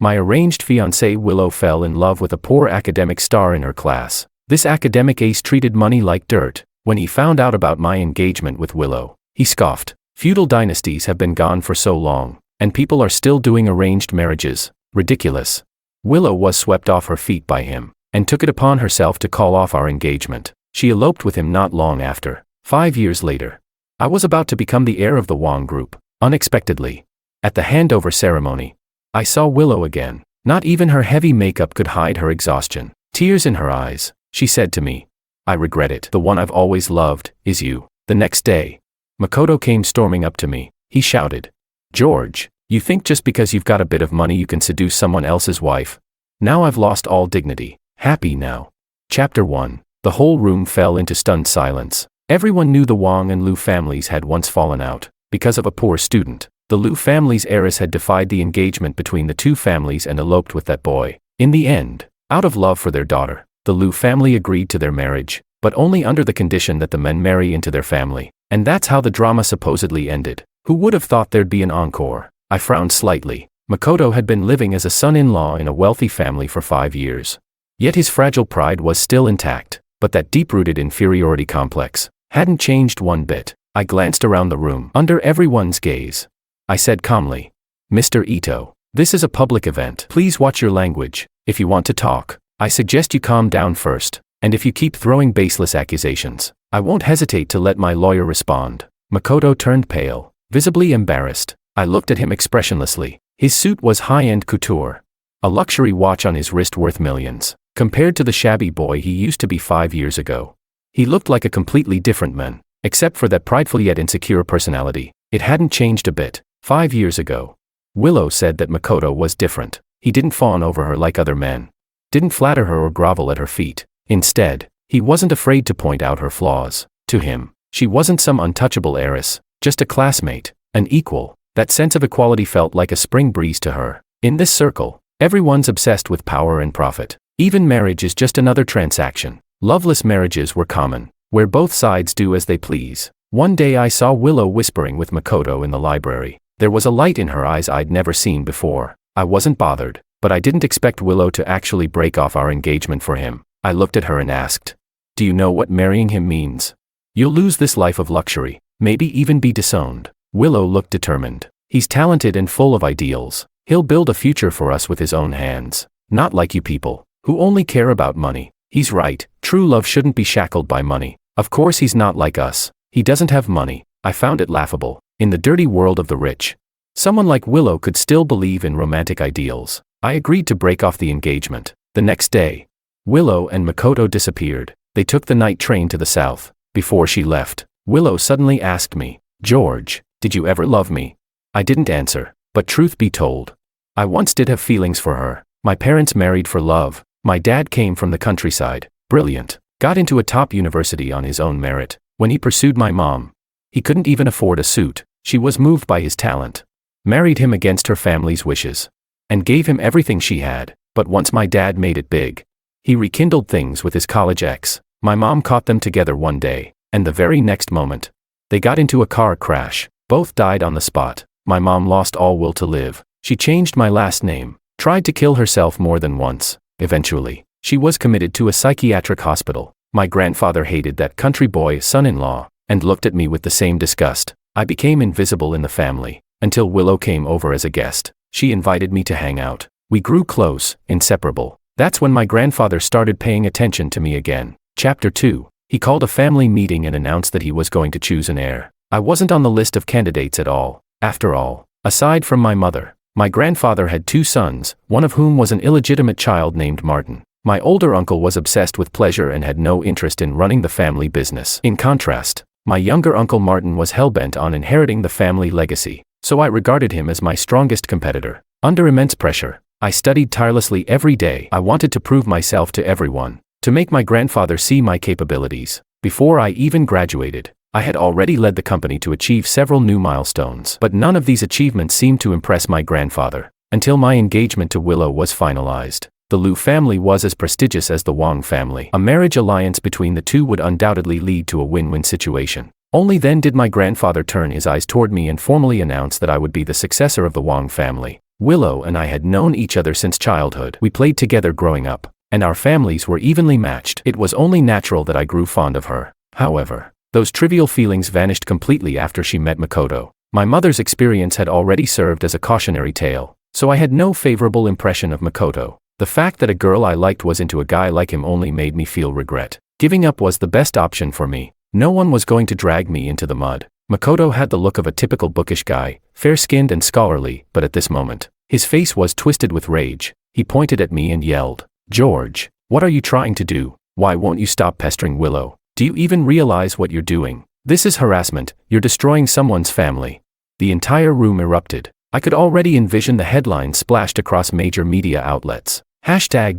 My arranged fiancée Willow fell in love with a poor academic star in her class. This academic ace treated money like dirt. When he found out about my engagement with Willow, he scoffed. Feudal dynasties have been gone for so long, and people are still doing arranged marriages. Ridiculous. Willow was swept off her feet by him, and took it upon herself to call off our engagement. She eloped with him not long after. 5 years later, I was about to become the heir of the Wang Group. Unexpectedly, at the handover ceremony, I saw Willow again. Not even her heavy makeup could hide her exhaustion. Tears in her eyes, she said to me, "I regret it. The one I've always loved is you." The next day, Makoto came storming up to me. He shouted, "George, you think just because you've got a bit of money you can seduce someone else's wife? Now I've lost all dignity. Happy now." Chapter 1. The whole room fell into stunned silence. Everyone knew the Wang and Liu families had once fallen out, because of a poor student. The Liu family's heiress had defied the engagement between the two families and eloped with that boy. In the end, out of love for their daughter, the Liu family agreed to their marriage, but only under the condition that the men marry into their family. And that's how the drama supposedly ended. Who would have thought there'd be an encore? I frowned slightly. Makoto had been living as a son-in-law in a wealthy family for 5 years. Yet his fragile pride was still intact, but that deep-rooted inferiority complex hadn't changed one bit. I glanced around the room, under everyone's gaze. I said calmly, "Mr. Ito, this is a public event. Please watch your language. If you want to talk, I suggest you calm down first, and if you keep throwing baseless accusations, I won't hesitate to let my lawyer respond." Makoto turned pale, visibly embarrassed. I looked at him expressionlessly. His suit was high-end couture, a luxury watch on his wrist worth millions, compared to the shabby boy he used to be 5 years ago. He looked like a completely different man, except for that prideful yet insecure personality. It hadn't changed a bit. 5 years ago, Willow said that Makoto was different. He didn't fawn over her like other men, didn't flatter her or grovel at her feet. Instead, he wasn't afraid to point out her flaws. To him, she wasn't some untouchable heiress, just a classmate, an equal. That sense of equality felt like a spring breeze to her. In this circle, everyone's obsessed with power and profit. Even marriage is just another transaction. Loveless marriages were common, where both sides do as they please. One day I saw Willow whispering with Makoto in the library. There was a light in her eyes I'd never seen before. I wasn't bothered, but I didn't expect Willow to actually break off our engagement for him. I looked at her and asked, "Do you know what marrying him means? You'll lose this life of luxury, maybe even be disowned." Willow looked determined. "He's talented and full of ideals. He'll build a future for us with his own hands. Not like you people, who only care about money." He's right, true love shouldn't be shackled by money. Of course he's not like us. He doesn't have money. I found it laughable. In the dirty world of the rich, someone like Willow could still believe in romantic ideals. I agreed to break off the engagement. The next day, Willow and Makoto disappeared. They took the night train to the south. Before she left, Willow suddenly asked me, "George, did you ever love me?" I didn't answer, but truth be told, I once did have feelings for her. My parents married for love. My dad came from the countryside, brilliant, got into a top university on his own merit. When he pursued my mom, he couldn't even afford a suit. She was moved by his talent, married him against her family's wishes, and gave him everything she had. But once my dad made it big, he rekindled things with his college ex. My mom caught them together one day, and the very next moment, they got into a car crash. Both died on the spot. My mom lost all will to live. She changed my last name, tried to kill herself more than once. Eventually, she was committed to a psychiatric hospital. My grandfather hated that country boy son-in-law, and looked at me with the same disgust. I became invisible in the family, until Willow came over as a guest. She invited me to hang out. We grew close, inseparable. That's when my grandfather started paying attention to me again. Chapter 2. He called a family meeting and announced that he was going to choose an heir. I wasn't on the list of candidates at all. After all, aside from my mother, my grandfather had 2 sons, one of whom was an illegitimate child named Martin. My older uncle was obsessed with pleasure and had no interest in running the family business. In contrast, my younger uncle Martin was hell-bent on inheriting the family legacy, so I regarded him as my strongest competitor. Under immense pressure, I studied tirelessly every day. I wanted to prove myself to everyone, to make my grandfather see my capabilities. Before I even graduated, I had already led the company to achieve several new milestones. But none of these achievements seemed to impress my grandfather, until my engagement to Willow was finalized. The Liu family was as prestigious as the Wang family. A marriage alliance between the two would undoubtedly lead to a win-win situation. Only then did my grandfather turn his eyes toward me and formally announce that I would be the successor of the Wang family. Willow and I had known each other since childhood. We played together growing up, and our families were evenly matched. It was only natural that I grew fond of her. However, those trivial feelings vanished completely after she met Makoto. My mother's experience had already served as a cautionary tale, so I had no favorable impression of Makoto. The fact that a girl I liked was into a guy like him only made me feel regret. Giving up was the best option for me. No one was going to drag me into the mud. Makoto had the look of a typical bookish guy, fair-skinned and scholarly, but at this moment, his face was twisted with rage. He pointed at me and yelled, "George, what are you trying to do? Why won't you stop pestering Willow? Do you even realize what you're doing? This is harassment, you're destroying someone's family." The entire room erupted. I could already envision the headlines splashed across major media outlets.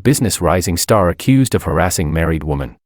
#business rising star accused of harassing married woman.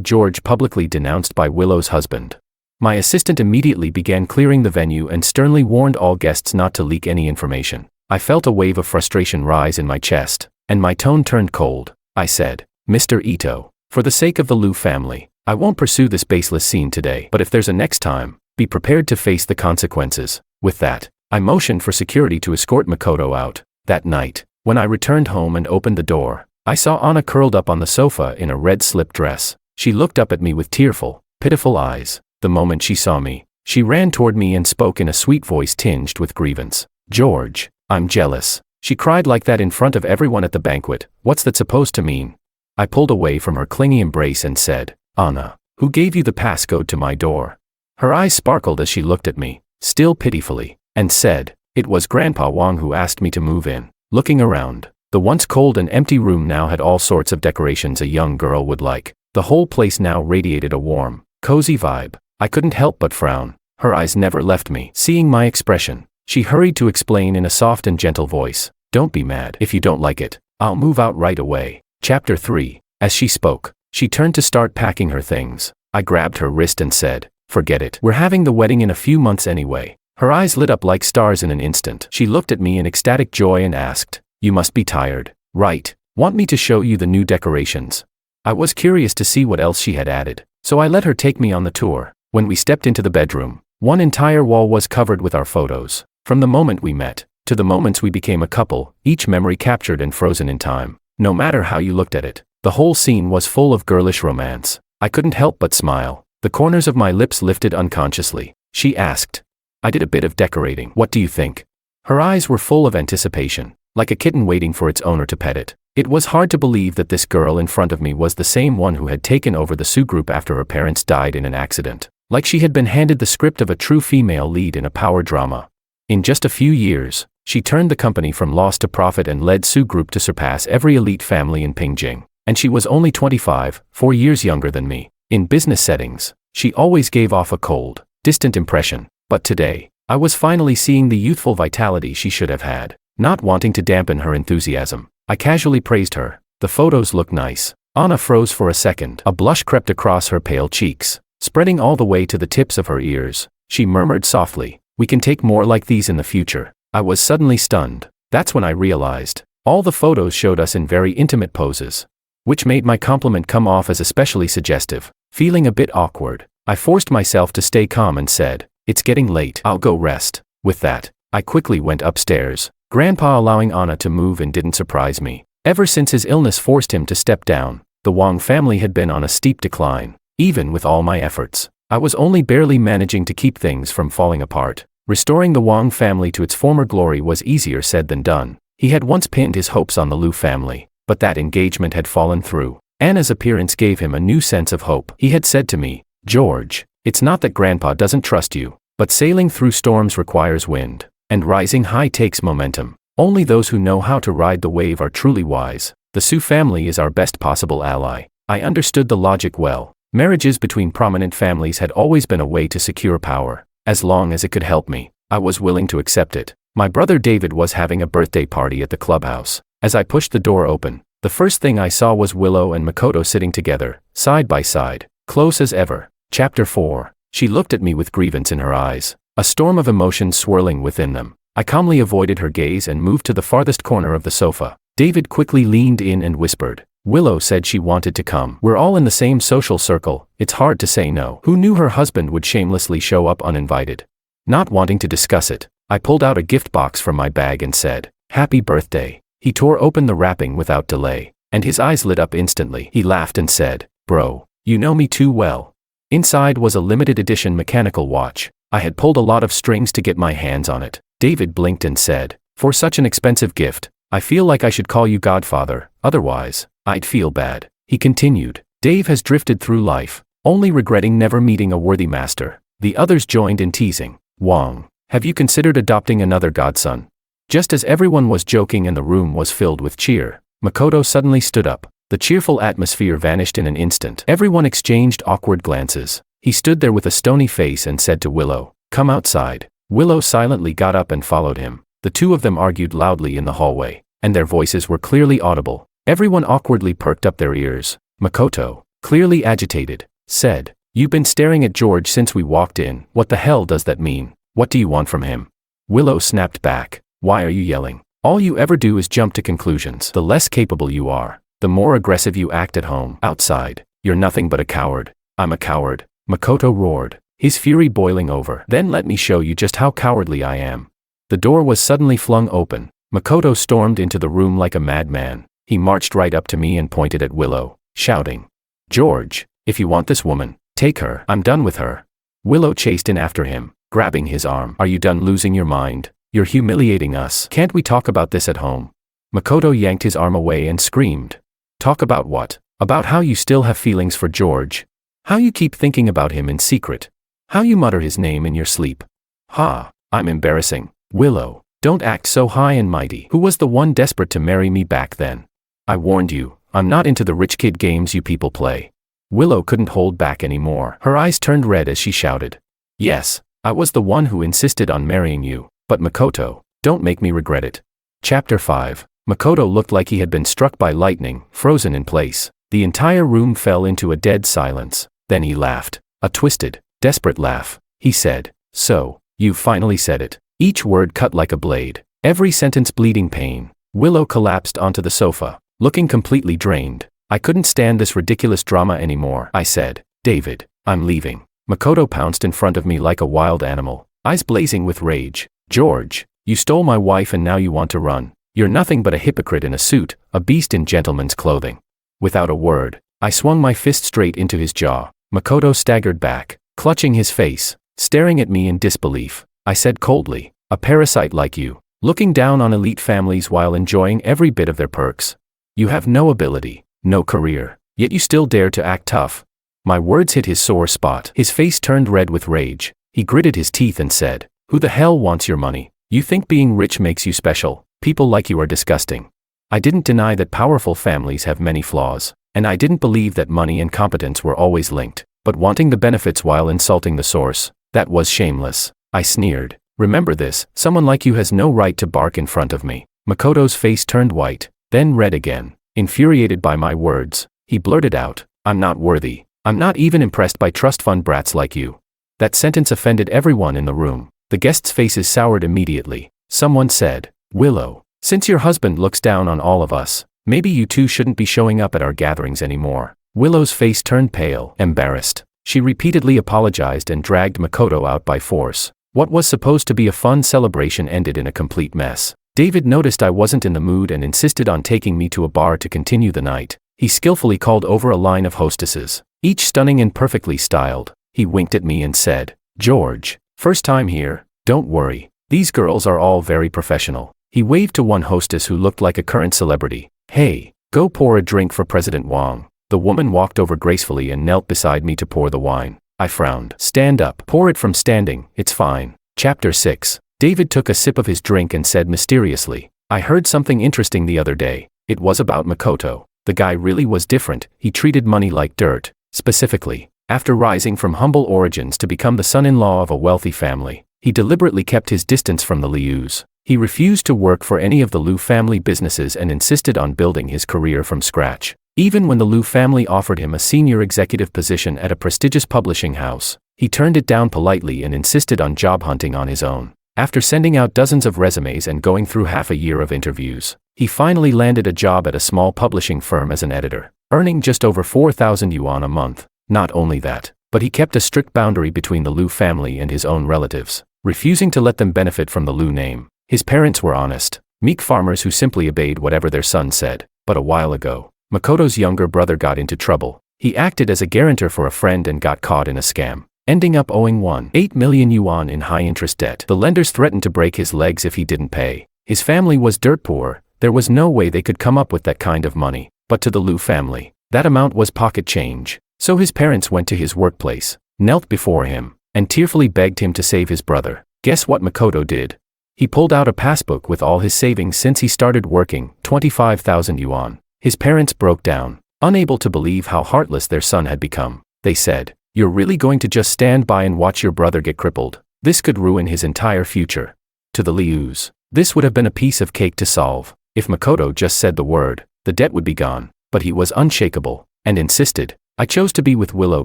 #George publicly denounced by Willow's husband. My assistant immediately began clearing the venue and sternly warned all guests not to leak any information. I felt a wave of frustration rise in my chest, and my tone turned cold. I said, "Mr. Ito, for the sake of the Liu family, I won't pursue this baseless scene today, but if there's a next time, be prepared to face the consequences." With that, I motioned for security to escort Makoto out. That night, when I returned home and opened the door, I saw Anna curled up on the sofa in a red slip dress. She looked up at me with tearful, pitiful eyes. The moment she saw me, she ran toward me and spoke in a sweet voice tinged with grievance. "George, I'm jealous." She cried like that in front of everyone at the banquet. "What's that supposed to mean?" I pulled away from her clingy embrace and said, "Anna, who gave you the passcode to my door?" Her eyes sparkled as she looked at me, still pitifully, and said, "It was Grandpa Wang who asked me to move in." Looking around, the once cold and empty room now had all sorts of decorations a young girl would like. The whole place now radiated a warm, cozy vibe. I couldn't help but frown. Her eyes never left me. Seeing my expression, she hurried to explain in a soft and gentle voice, "Don't be mad. If you don't like it, I'll move out right away." Chapter 3. As she spoke, she turned to start packing her things. I grabbed her wrist and said, "Forget it. We're having the wedding in a few months anyway." Her eyes lit up like stars in an instant. She looked at me in ecstatic joy and asked, "You must be tired, right? Want me to show you the new decorations?" I was curious to see what else she had added, so I let her take me on the tour. When we stepped into the bedroom, one entire wall was covered with our photos. From the moment we met, to the moments we became a couple, each memory captured and frozen in time. No matter how you looked at it, the whole scene was full of girlish romance. I couldn't help but smile. The corners of my lips lifted unconsciously. She asked, "I did a bit of decorating. What do you think?" Her eyes were full of anticipation, like a kitten waiting for its owner to pet it. It was hard to believe that this girl in front of me was the same one who had taken over the Su Group after her parents died in an accident. Like she had been handed the script of a true female lead in a power drama. In just a few years, she turned the company from loss to profit and led Su Group to surpass every elite family in Pingjing. And she was only 25, 4 years younger than me. In business settings, she always gave off a cold, distant impression. But today, I was finally seeing the youthful vitality she should have had. Not wanting to dampen her enthusiasm, I casually praised her. "The photos look nice." Anna froze for a second. A blush crept across her pale cheeks, spreading all the way to the tips of her ears. She murmured softly, "We can take more like these in the future." I was suddenly stunned. That's when I realized. All the photos showed us in very intimate poses, which made my compliment come off as especially suggestive. Feeling a bit awkward, I forced myself to stay calm and said, "It's getting late. I'll go rest." With that, I quickly went upstairs. Grandpa allowing Anna to move in didn't surprise me. Ever since his illness forced him to step down, the Wang family had been on a steep decline. Even with all my efforts, I was only barely managing to keep things from falling apart. Restoring the Wang family to its former glory was easier said than done. He had once pinned his hopes on the Liu family, but that engagement had fallen through. Anna's appearance gave him a new sense of hope. He had said to me, "George, it's not that Grandpa doesn't trust you, but sailing through storms requires wind, and rising high takes momentum. Only those who know how to ride the wave are truly wise. The Su family is our best possible ally." I understood the logic well. Marriages between prominent families had always been a way to secure power. As long as it could help me, I was willing to accept it. My brother David was having a birthday party at the clubhouse. As I pushed the door open, the first thing I saw was Willow and Makoto sitting together, side by side, close as ever. Chapter 4. She looked at me with grievance in her eyes, a storm of emotions swirling within them. I calmly avoided her gaze and moved to the farthest corner of the sofa. David quickly leaned in and whispered, "Willow said she wanted to come. We're all in the same social circle, it's hard to say no." Who knew her husband would shamelessly show up uninvited? Not wanting to discuss it, I pulled out a gift box from my bag and said, Happy birthday. He tore open the wrapping without delay, and his eyes lit up instantly. He laughed and said, "Bro, you know me too well." Inside was a limited edition mechanical watch. I had pulled a lot of strings to get my hands on it. David blinked and said, "For such an expensive gift, I feel like I should call you Godfather, otherwise, I'd feel bad." He continued, "Dave has drifted through life, only regretting never meeting a worthy master." The others joined in teasing. "Wang, have you considered adopting another godson?" Just as everyone was joking and the room was filled with cheer, Makoto suddenly stood up. The cheerful atmosphere vanished in an instant. Everyone exchanged awkward glances. He stood there with a stony face and said to Willow, "Come outside." Willow silently got up and followed him. The two of them argued loudly in the hallway, and their voices were clearly audible. Everyone awkwardly perked up their ears. Makoto, clearly agitated, said, "You've been staring at George since we walked in. What the hell does that mean? What do you want from him?" Willow snapped back, "Why are you yelling? All you ever do is jump to conclusions. The less capable you are, the more aggressive you act at home. Outside, you're nothing but a coward." "I'm a coward," Makoto roared, his fury boiling over. "Then let me show you just how cowardly I am." The door was suddenly flung open. Makoto stormed into the room like a madman. He marched right up to me and pointed at Willow, shouting, "George, if you want this woman, take her. I'm done with her." Willow chased in after him, grabbing his arm. "Are you done losing your mind? You're humiliating us. Can't we talk about this at home?" Makoto yanked his arm away and screamed. "Talk about what? About how you still have feelings for George? How you keep thinking about him in secret? How you mutter his name in your sleep? Ha, I'm embarrassing. Willow, don't act so high and mighty. Who was the one desperate to marry me back then? I warned you, I'm not into the rich kid games you people play." Willow couldn't hold back anymore. Her eyes turned red as she shouted, "Yes, I was the one who insisted on marrying you. But Makoto, don't make me regret it." Chapter 5. Makoto looked like he had been struck by lightning, frozen in place. The entire room fell into a dead silence. Then he laughed. A twisted, desperate laugh. He said, "So, you've finally said it." Each word cut like a blade. Every sentence bleeding pain. Willow collapsed onto the sofa, looking completely drained. "I couldn't stand this ridiculous drama anymore," I said. "David, I'm leaving." Makoto pounced in front of me like a wild animal, eyes blazing with rage. "George, you stole my wife and now you want to run. You're nothing but a hypocrite in a suit, a beast in gentleman's clothing." Without a word, I swung my fist straight into his jaw. Makoto staggered back, clutching his face, staring at me in disbelief. I said coldly, "A parasite like you, looking down on elite families while enjoying every bit of their perks. You have no ability, no career, yet you still dare to act tough." My words hit his sore spot. His face turned red with rage. He gritted his teeth and said, "Who the hell wants your money? You think being rich makes you special? People like you are disgusting." I didn't deny that powerful families have many flaws, and I didn't believe that money and competence were always linked, but wanting the benefits while insulting the source, that was shameless. I sneered, "Remember this, someone like you has no right to bark in front of me." Makoto's face turned white, then red again. Infuriated by my words, he blurted out, "I'm not worthy. I'm not even impressed by trust fund brats like you." That sentence offended everyone in the room. The guests' faces soured immediately. Someone said, "Willow, since your husband looks down on all of us, maybe you two shouldn't be showing up at our gatherings anymore." Willow's face turned pale, embarrassed. She repeatedly apologized and dragged Makoto out by force. What was supposed to be a fun celebration ended in a complete mess. David noticed I wasn't in the mood and insisted on taking me to a bar to continue the night. He skillfully called over a line of hostesses, each stunning and perfectly styled. He winked at me and said, "George, first time here, don't worry. These girls are all very professional." He waved to one hostess who looked like a current celebrity. "Hey, go pour a drink for President Wang." The woman walked over gracefully and knelt beside me to pour the wine. I frowned. "Stand up. Pour it from standing, it's fine." Chapter 6. David took a sip of his drink and said mysteriously, "I heard something interesting the other day. It was about Makoto. The guy really was different. He treated money like dirt. Specifically, after rising from humble origins to become the son-in-law of a wealthy family, he deliberately kept his distance from the Lius. He refused to work for any of the Liu family businesses and insisted on building his career from scratch. Even when the Liu family offered him a senior executive position at a prestigious publishing house, he turned it down politely and insisted on job hunting on his own. After sending out dozens of resumes and going through half a year of interviews, he finally landed a job at a small publishing firm as an editor, earning just over 4,000 yuan a month. Not only that, but he kept a strict boundary between the Liu family and his own relatives, refusing to let them benefit from the Liu name. His parents were honest. meek farmers who simply obeyed whatever their son said. But a while ago, Makoto's younger brother got into trouble. He acted as a guarantor for a friend and got caught in a scam, ending up owing 1.8 million yuan in high-interest debt. The lenders threatened to break his legs if he didn't pay. His family was dirt poor. There was no way they could come up with that kind of money. But to the Liu family, that amount was pocket change. So his parents went to his workplace, knelt before him, and tearfully begged him to save his brother. Guess what Makoto did? He pulled out a passbook with all his savings since he started working, 25,000 yuan. His parents broke down, unable to believe how heartless their son had become. They said, "You're really going to just stand by and watch your brother get crippled? This could ruin his entire future." To the Lius, this would have been a piece of cake to solve. If Makoto just said the word, the debt would be gone. But he was unshakable, and insisted, "I chose to be with Willow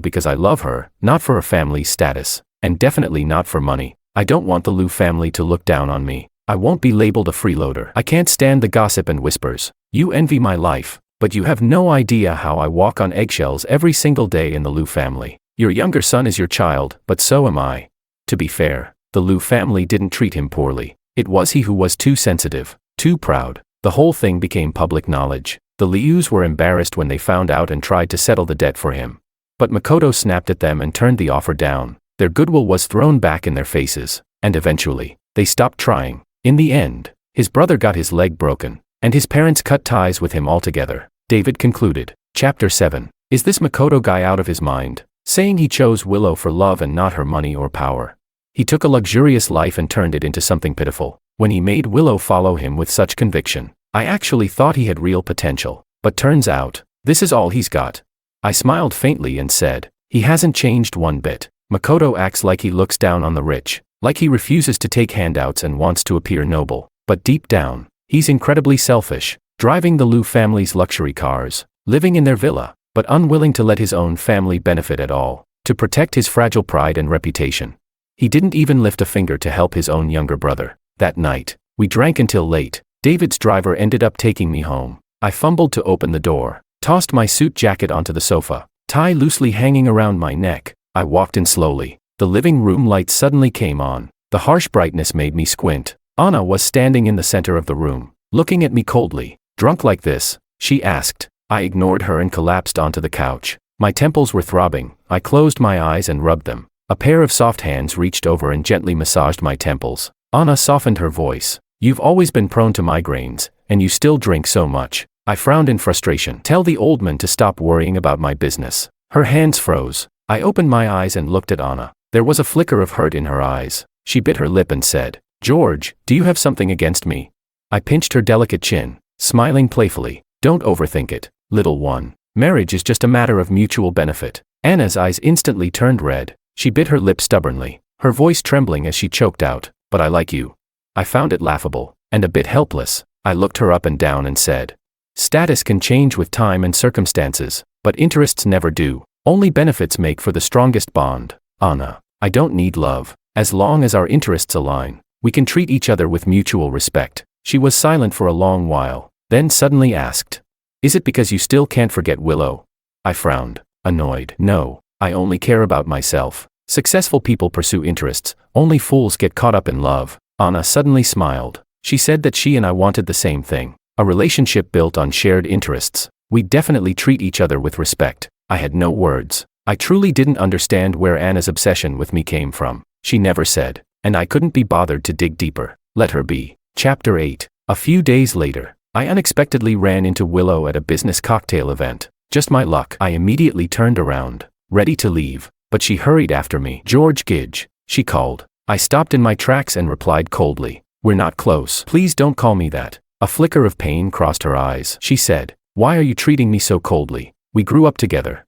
because I love her, not for a family status, and definitely not for money. I don't want the Liu family to look down on me. I won't be labeled a freeloader. I can't stand the gossip and whispers. You envy my life, but you have no idea how I walk on eggshells every single day in the Liu family. Your younger son is your child, but so am I." To be fair, the Liu family didn't treat him poorly. It was he who was too sensitive, too proud. The whole thing became public knowledge. The Lius were embarrassed when they found out and tried to settle the debt for him. But Makoto snapped at them and turned the offer down. Their goodwill was thrown back in their faces, and eventually, they stopped trying. In the end, his brother got his leg broken, and his parents cut ties with him altogether. David concluded. Chapter 7. Is this Makoto guy out of his mind, saying he chose Willow for love and not her money or power? He took a luxurious life and turned it into something pitiful. When he made Willow follow him with such conviction, I actually thought he had real potential, but turns out, this is all he's got. I smiled faintly and said, he hasn't changed one bit. Makoto acts like he looks down on the rich, like he refuses to take handouts and wants to appear noble, but deep down, he's incredibly selfish, driving the Liu family's luxury cars, living in their villa, but unwilling to let his own family benefit at all, to protect his fragile pride and reputation. He didn't even lift a finger to help his own younger brother. That night, we drank until late. David's driver ended up taking me home. I fumbled to open the door, tossed my suit jacket onto the sofa, tie loosely hanging around my neck. I walked in slowly. The living room lights suddenly came on. The harsh brightness made me squint. Anna was standing in the center of the room, looking at me coldly. "Drunk like this?" she asked. I ignored her and collapsed onto the couch. My temples were throbbing. I closed my eyes and rubbed them. A pair of soft hands reached over and gently massaged my temples. Anna softened her voice. "You've always been prone to migraines, and you still drink so much." I frowned in frustration. "Tell the old man to stop worrying about my business." Her hands froze. I opened my eyes and looked at Anna. There was a flicker of hurt in her eyes. She bit her lip and said, "George, do you have something against me?" I pinched her delicate chin, smiling playfully. "Don't overthink it, little one. Marriage is just a matter of mutual benefit." Anna's eyes instantly turned red. She bit her lip stubbornly, her voice trembling as she choked out, "But I like you." I found it laughable, and a bit helpless. I looked her up and down and said, "Status can change with time and circumstances, but interests never do. Only benefits make for the strongest bond. Anna, I don't need love. As long as our interests align, we can treat each other with mutual respect." She was silent for a long while, then suddenly asked, "Is it because you still can't forget Willow?" I frowned, annoyed. "No, I only care about myself. Successful people pursue interests, only fools get caught up in love." Anna suddenly smiled. She said that she and I wanted the same thing, a relationship built on shared interests. We definitely treat each other with respect. I had no words. I truly didn't understand where Anna's obsession with me came from. She never said, and I couldn't be bothered to dig deeper. Let her be. Chapter 8. A few days later, I unexpectedly ran into Willow at a business cocktail event. Just my luck. I immediately turned around, ready to leave, but she hurried after me. "George Gidge," she called. I stopped in my tracks and replied coldly, "We're not close. Please don't call me that." A flicker of pain crossed her eyes. She said, "Why are you treating me so coldly? We grew up together.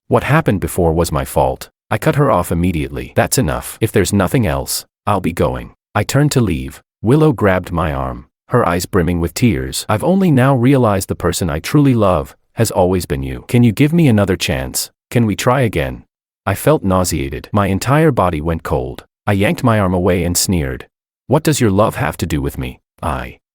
What happened before was my fault." I cut her off immediately. "That's enough. If there's nothing else, I'll be going." I turned to leave. Willow grabbed my arm, her eyes brimming with tears. "I've only now realized the person I truly love has always been you. Can you give me another chance? Can we try again?" I felt nauseated. My entire body went cold. I yanked my arm away and sneered. "What does your love have to do with me?"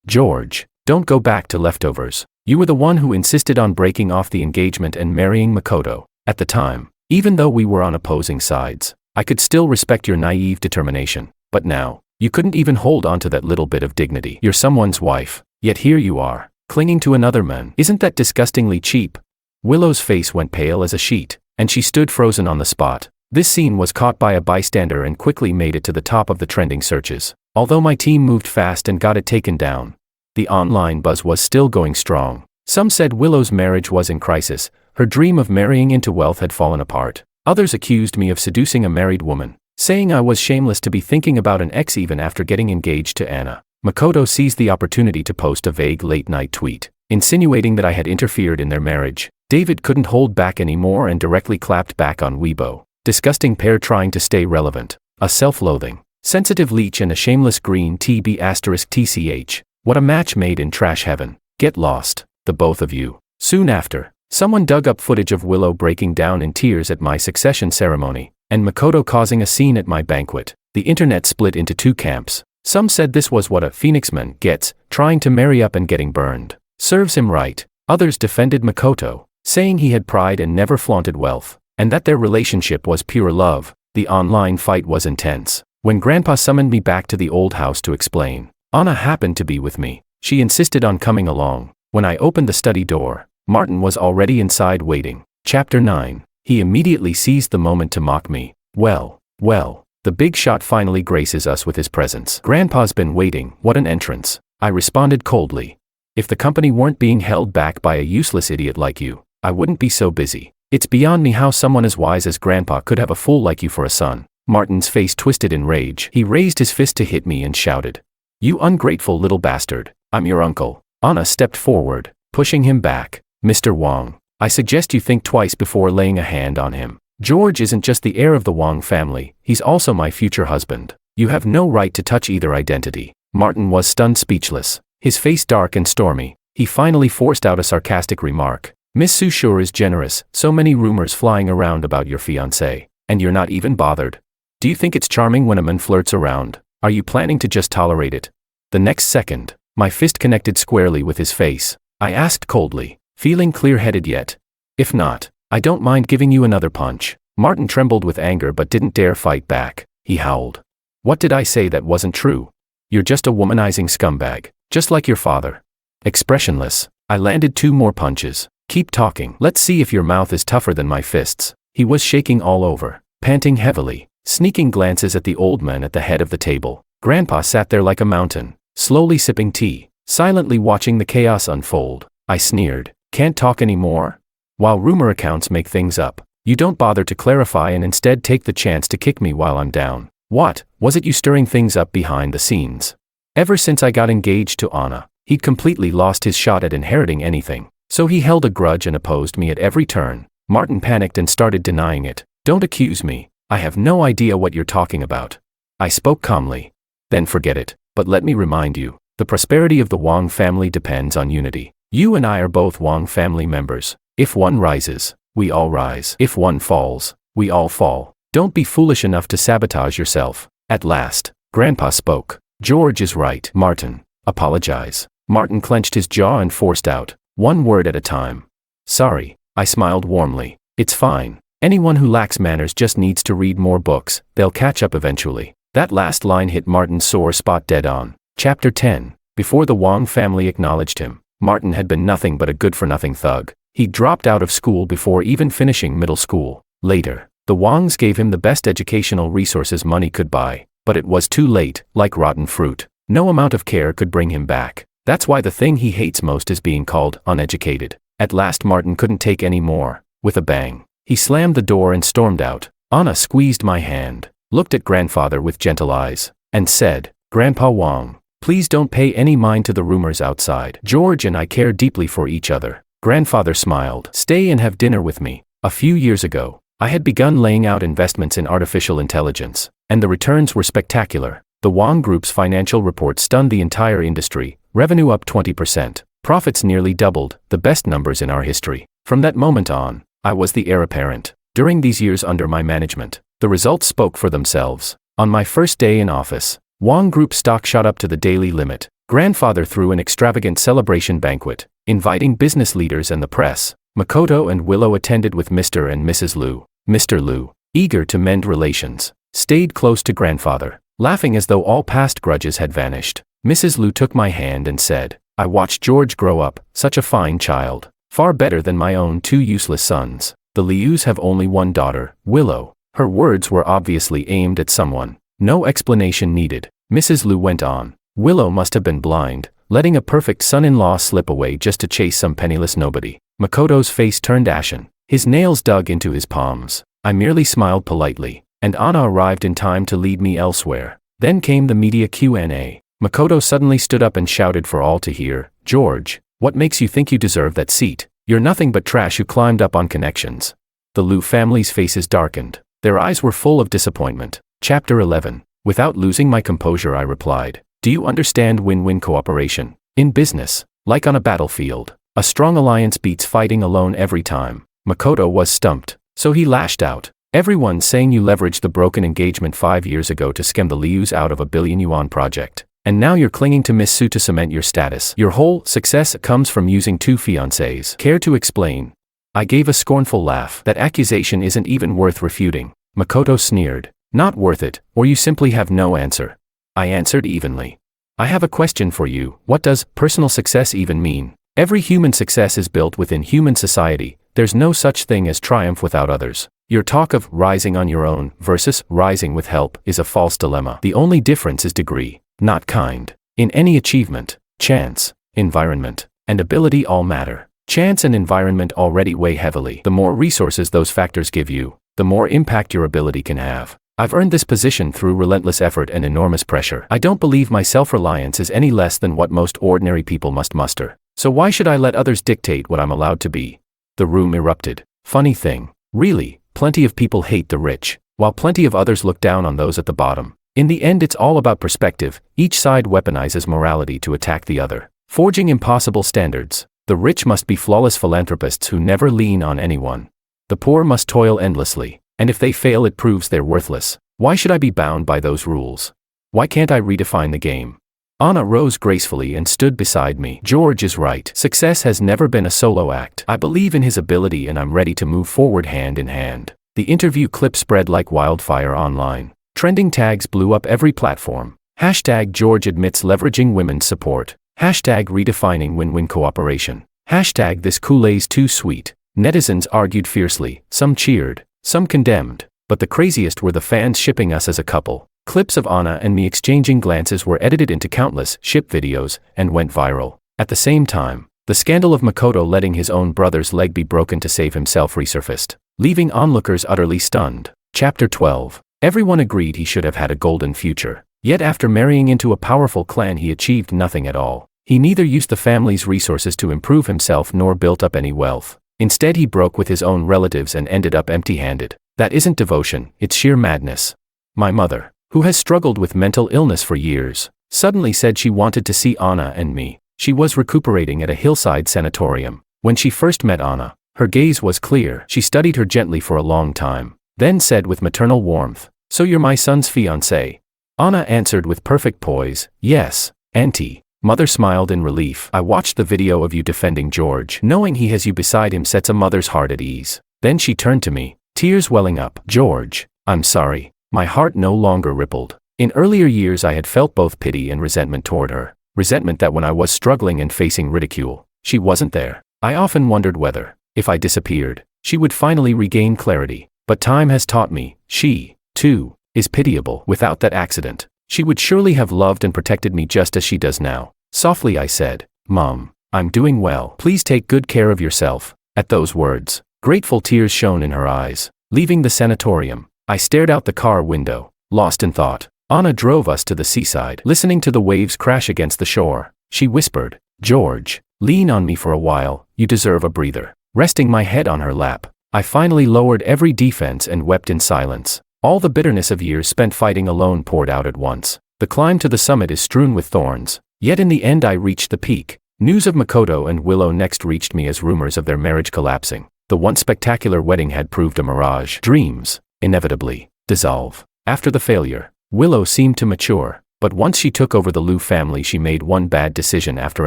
George, don't go back to leftovers. You were the one who insisted on breaking off the engagement and marrying Makoto. At the time, even though we were on opposing sides, I could still respect your naive determination. But now, You couldn't even hold on to that little bit of dignity. You're someone's wife, yet here you are, clinging to another man. Isn't that disgustingly cheap? Willow's face went pale as a sheet, and she stood frozen on the spot. This scene was caught by a bystander and quickly made it to the top of the trending searches. Although my team moved fast and got it taken down, the online buzz was still going strong. Some said Willow's marriage was in crisis, her dream of marrying into wealth had fallen apart. Others accused me of seducing a married woman, saying I was shameless to be thinking about an ex even after getting engaged to Anna. Makoto seized the opportunity to post a vague late-night tweet, insinuating that I had interfered in their marriage. David couldn't hold back anymore and directly clapped back on Weibo. Disgusting pair trying to stay relevant. A self-loathing, sensitive leech and a shameless green TB*TCH. What a match made in trash heaven. Get lost, the both of you. Soon after, someone dug up footage of Willow breaking down in tears at my succession ceremony, and Makoto causing a scene at my banquet. The internet split into two camps. Some said this was what a phoenixman gets, trying to marry up and getting burned. Serves him right. Others defended Makoto, saying he had pride and never flaunted wealth, and that their relationship was pure love. The online fight was intense. When Grandpa summoned me back to the old house to explain, Anna happened to be with me. She insisted on coming along. When I opened the study door, Martin was already inside waiting. Chapter 9. He immediately seized the moment to mock me. Well, the big shot finally graces us with his presence. Grandpa's been waiting. What an entrance. I responded coldly. If the company weren't being held back by a useless idiot like you, I wouldn't be so busy. It's beyond me how someone as wise as Grandpa could have a fool like you for a son. Martin's face twisted in rage. He raised his fist to hit me and shouted, "You ungrateful little bastard, I'm your uncle." Anna stepped forward, pushing him back. "Mr. Wang, I suggest you think twice before laying a hand on him. George isn't just the heir of the Wang family, he's also my future husband. You have no right to touch either identity." Martin was stunned speechless, his face dark and stormy. He finally forced out a sarcastic remark. "Miss Su sure is generous, so many rumors flying around about your fiancé, and you're not even bothered. Do you think it's charming when a man flirts around? Are you planning to just tolerate it?" The next second, my fist connected squarely with his face. I asked coldly, "Feeling clear-headed yet? If not, I don't mind giving you another punch." Martin trembled with anger but didn't dare fight back. He howled. "What did I say that wasn't true? You're just a womanizing scumbag, just like your father." Expressionless, I landed 2 more punches. "Keep talking. Let's see if your mouth is tougher than my fists." He was shaking all over, panting heavily, sneaking glances at the old man at the head of the table. Grandpa sat there like a mountain, slowly sipping tea, silently watching the chaos unfold. I sneered, "Can't talk anymore? While rumor accounts make things up, you don't bother to clarify and instead take the chance to kick me while I'm down. What, was it you stirring things up behind the scenes?" Ever since I got engaged to Anna, he'd completely lost his shot at inheriting anything, so he held a grudge and opposed me at every turn. Martin panicked and started denying it. "Don't accuse me. I have no idea what you're talking about." I spoke calmly. "Then forget it, but let me remind you, the prosperity of the Wang family depends on unity. You and I are both Wang family members. If one rises, we all rise. If one falls, we all fall. Don't be foolish enough to sabotage yourself." At last, Grandpa spoke. "George is right. Martin, apologize." Martin clenched his jaw and forced out, "One word at a time." "Sorry." I smiled warmly. "It's fine. Anyone who lacks manners just needs to read more books, they'll catch up eventually." That last line hit Martin's sore spot dead on. Chapter 10. Before the Wang family acknowledged him, Martin had been nothing but a good-for-nothing thug. He dropped out of school before even finishing middle school. Later, the Wangs gave him the best educational resources money could buy, but it was too late. Like rotten fruit, no amount of care could bring him back. That's why the thing he hates most is being called uneducated. At last Martin couldn't take any more. With a bang, he slammed the door and stormed out. Anna squeezed my hand, looked at Grandfather with gentle eyes, and said, "Grandpa Wang, please don't pay any mind to the rumors outside. George and I care deeply for each other." Grandfather smiled. "Stay and have dinner with me." A few years ago, I had begun laying out investments in artificial intelligence, and the returns were spectacular. The Wang Group's financial report stunned the entire industry, revenue up 20%, profits nearly doubled, the best numbers in our history. From that moment on, I was the heir apparent. During these years under my management, the results spoke for themselves. On my first day in office, Wang Group stock shot up to the daily limit. Grandfather threw an extravagant celebration banquet, inviting business leaders and the press. Makoto and Willow attended with Mr. and Mrs. Liu. Mr. Liu, eager to mend relations, stayed close to Grandfather. laughing as though all past grudges had vanished. Mrs. Lu took my hand and said, "I watched George grow up, such a fine child. Far better than my own 2 useless sons. The Lius have only one daughter, Willow." Her words were obviously aimed at someone. No explanation needed. Mrs. Lu went on. "Willow must have been blind, letting a perfect son-in-law slip away just to chase some penniless nobody." Makoto's face turned ashen. His nails dug into his palms. I merely smiled politely, and Anna arrived in time to lead me elsewhere. Then came the media Q&A. Makoto suddenly stood up and shouted for all to hear, "George, what makes you think you deserve that seat? You're nothing but trash who climbed up on connections." The Lu family's faces darkened. Their eyes were full of disappointment. Chapter 11. Without losing my composure, I replied, "Do you understand win-win cooperation? In business, like on a battlefield, a strong alliance beats fighting alone every time." Makoto was stumped, so he lashed out. "Everyone's saying you leveraged the broken engagement 5 years ago to skim the Lius out of a billion-yuan project. And now you're clinging to Miss Su to cement your status. Your whole success comes from using 2 fiancés. Care to explain?" I gave a scornful laugh. "That accusation isn't even worth refuting." Makoto sneered. "Not worth it, or you simply have no answer." I answered evenly. "I have a question for you. What does personal success even mean? Every human success is built within human society. There's no such thing as triumph without others. Your talk of rising on your own versus rising with help is a false dilemma. The only difference is degree, not kind. In any achievement, chance, environment, and ability all matter. Chance and environment already weigh heavily. The more resources those factors give you, the more impact your ability can have. I've earned this position through relentless effort and enormous pressure. I don't believe my self-reliance is any less than what most ordinary people must muster. So why should I let others dictate what I'm allowed to be?" The room erupted. Funny thing. Really, plenty of people hate the rich, while plenty of others look down on those at the bottom. In the end, it's all about perspective. Each side weaponizes morality to attack the other, forging impossible standards. The rich must be flawless philanthropists who never lean on anyone. The poor must toil endlessly, and if they fail it proves they're worthless. Why should I be bound by those rules? Why can't I redefine the game? Anna rose gracefully and stood beside me. "George is right. Success has never been a solo act. I believe in his ability and I'm ready to move forward hand in hand." The interview clip spread like wildfire online. Trending tags blew up every platform. Hashtag George admits leveraging women's support. Hashtag redefining win-win cooperation. Hashtag this Kool-Aid's too sweet. Netizens argued fiercely. Some cheered, some condemned, but the craziest were the fans shipping us as a couple. Clips of Anna and me exchanging glances were edited into countless ship videos and went viral. At the same time, the scandal of Makoto letting his own brother's leg be broken to save himself resurfaced, leaving onlookers utterly stunned. Chapter 12. Everyone agreed he should have had a golden future. Yet after marrying into a powerful clan he achieved nothing at all. He neither used the family's resources to improve himself nor built up any wealth. Instead he broke with his own relatives and ended up empty-handed. That isn't devotion, it's sheer madness. My mother, who has struggled with mental illness for years, suddenly said she wanted to see Anna and me. She was recuperating at a hillside sanatorium. When she first met Anna, her gaze was clear. She studied her gently for a long time, then said with maternal warmth, "So you're my son's fiancée?" Anna answered with perfect poise, "Yes, Auntie." Mother smiled in relief. "I watched the video of you defending George. Knowing he has you beside him sets a mother's heart at ease." Then she turned to me, tears welling up. "George, I'm sorry." My heart no longer rippled. In earlier years I had felt both pity and resentment toward her. Resentment that when I was struggling and facing ridicule, she wasn't there. I often wondered whether, if I disappeared, she would finally regain clarity. But time has taught me, she, too, is pitiable. Without that accident, she would surely have loved and protected me just as she does now. Softly I said, "Mom, I'm doing well. Please take good care of yourself." At those words, grateful tears shone in her eyes. Leaving the sanatorium, I stared out the car window, lost in thought. Anna drove us to the seaside. Listening to the waves crash against the shore, she whispered, "George, lean on me for a while, you deserve a breather." Resting my head on her lap, I finally lowered every defense and wept in silence. All the bitterness of years spent fighting alone poured out at once. The climb to the summit is strewn with thorns, yet in the end I reached the peak. News of Makoto and Willow next reached me as rumors of their marriage collapsing. The once spectacular wedding had proved a mirage. Dreams, inevitably, dissolve. After the failure, Willow seemed to mature, but once she took over the Lu family she made one bad decision after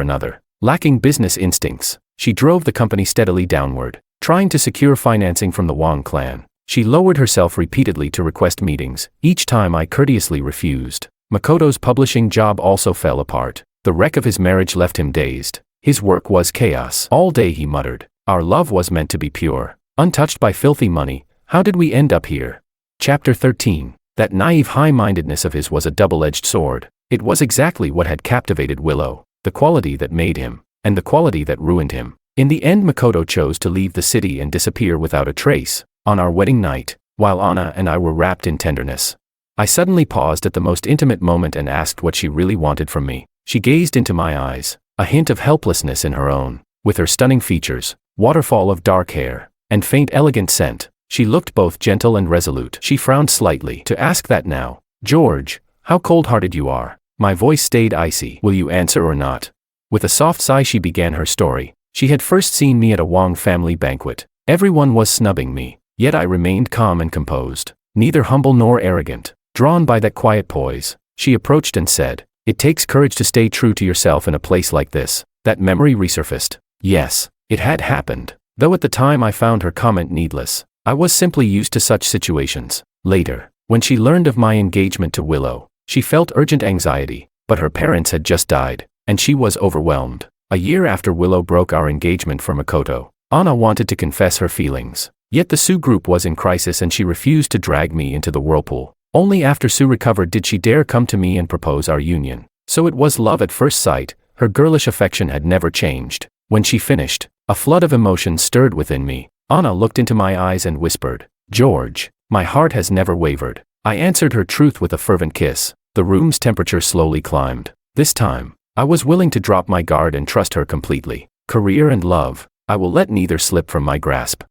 another. Lacking business instincts, she drove the company steadily downward, trying to secure financing from the Wang clan, She lowered herself repeatedly to request meetings. Each time I courteously refused. Makoto's publishing job also fell apart. The wreck of his marriage left him dazed. His work was chaos. All day he muttered. Our love was meant to be pure, untouched by filthy money. How did we end up here? Chapter 13. That naive high-mindedness of his was a double-edged sword. It was exactly what had captivated Willow, the quality that made him, and the quality that ruined him. In the end, Makoto chose to leave the city and disappear without a trace. On our wedding night, while Anna and I were wrapped in tenderness, I suddenly paused at the most intimate moment and asked what she really wanted from me. She gazed into my eyes, a hint of helplessness in her own. With her stunning features, waterfall of dark hair, and faint elegant scent, she looked both gentle and resolute. She frowned slightly. To ask that now, George, how cold-hearted you are. My voice stayed icy. Will you answer or not? With a soft sigh she began her story. She had first seen me at a Wang family banquet. Everyone was snubbing me, yet I remained calm and composed, neither humble nor arrogant. Drawn by that quiet poise, she approached and said, "It takes courage to stay true to yourself in a place like this." That memory resurfaced. Yes, it had happened, though at the time I found her comment needless. I was simply used to such situations. Later, when she learned of my engagement to Willow, she felt urgent anxiety, but her parents had just died, and she was overwhelmed. A year after Willow broke our engagement for Makoto, Anna wanted to confess her feelings. Yet the Sue group was in crisis and she refused to drag me into the whirlpool. Only after Sue recovered did she dare come to me and propose our union. So it was love at first sight. Her girlish affection had never changed. When she finished, a flood of emotion stirred within me. Anna looked into my eyes and whispered, "George, my heart has never wavered." I answered her truth with a fervent kiss. The room's temperature slowly climbed. This time, I was willing to drop my guard and trust her completely. Career and love, I will let neither slip from my grasp.